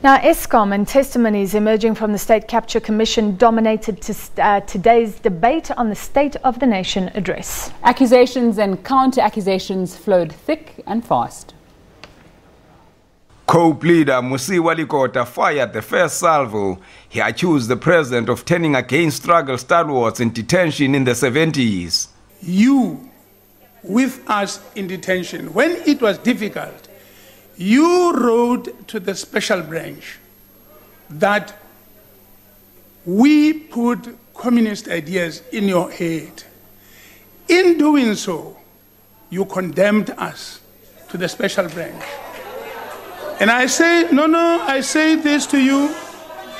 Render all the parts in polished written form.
Now, Eskom and testimonies emerging from the State Capture Commission dominated today's debate on the State of the Nation address. Accusations and counter-accusations flowed thick and fast. COPE leader Musiwa Likota fired the first salvo. He accused the president of turning against struggle stalwarts in detention in the 70s. You, with us in detention, when it was difficult, you wrote to the special branch that we put communist ideas in your head. In doing so, you condemned us to the special branch. And I say, I say this to you.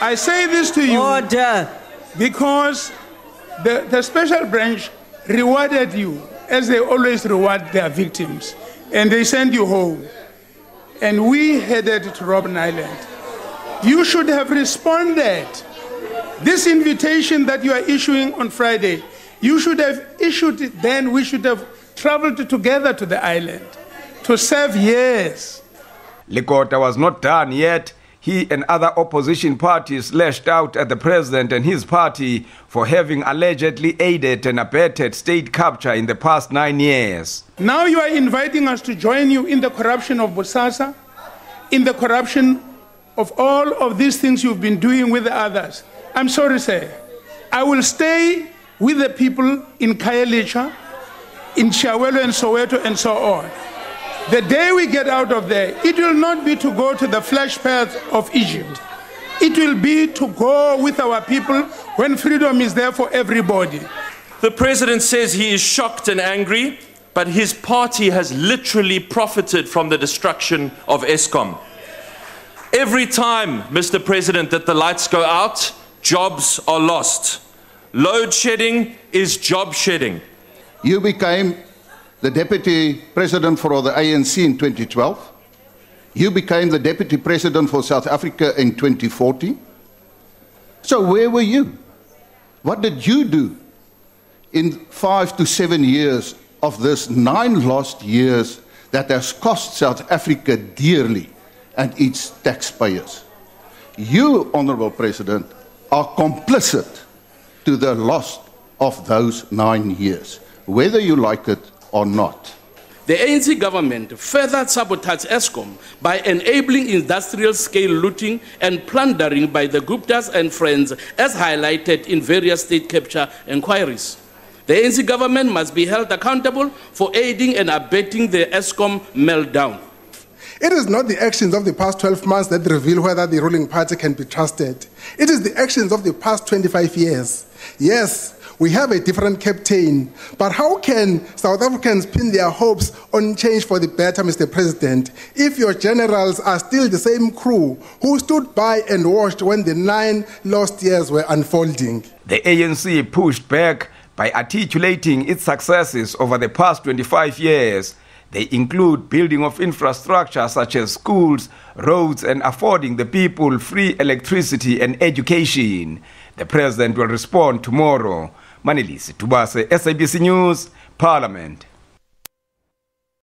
I say this to you. Order. Because the special branch rewarded you as they always reward their victims. And they send you home. And we headed to Robben Island. You should have responded. This invitation that you are issuing on Friday, you should have issued it then. We should have traveled together to the island to serve years. Likota was not done yet. He and other opposition parties lashed out at the president and his party for having allegedly aided and abetted state capture in the past 9 years. Now you are inviting us to join you in the corruption of Bosasa, in the corruption of all of these things you've been doing with the others. I'm sorry, sir. I will stay with the people in Khayelitsha, in Chiawelo and Soweto and so on. The day we get out of there, it will not be to go to the flesh path of Egypt. It will be to go with our people when freedom is there for everybody. The president says he is shocked and angry, but his party has literally profited from the destruction of Eskom. Every time, Mr. President, that the lights go out, jobs are lost. Load shedding is job shedding. You became the deputy president for the ANC in 2012. You became the deputy president for South Africa in 2014. So where were you? What did you do in 5 to 7 years of this 9 lost years that has cost South Africa dearly and its taxpayers? You, Honourable President, are complicit to the loss of those 9 years, whether you like it or not. The ANC government further sabotaged Eskom by enabling industrial-scale looting and plundering by the Guptas and friends, as highlighted in various state capture inquiries. The ANC government must be held accountable for aiding and abetting the Eskom meltdown. It is not the actions of the past 12 months that reveal whether the ruling party can be trusted. It is the actions of the past 25 years. Yes, we have a different captain, but how can South Africans pin their hopes on change for the better, Mr. President, if your generals are still the same crew who stood by and watched when the 9 lost years were unfolding? The ANC pushed back by articulating its successes over the past 25 years. They include building of infrastructure such as schools, roads, and affording the people free electricity and education. The president will respond tomorrow. Manelisi Tubase, SABC News, Parliament.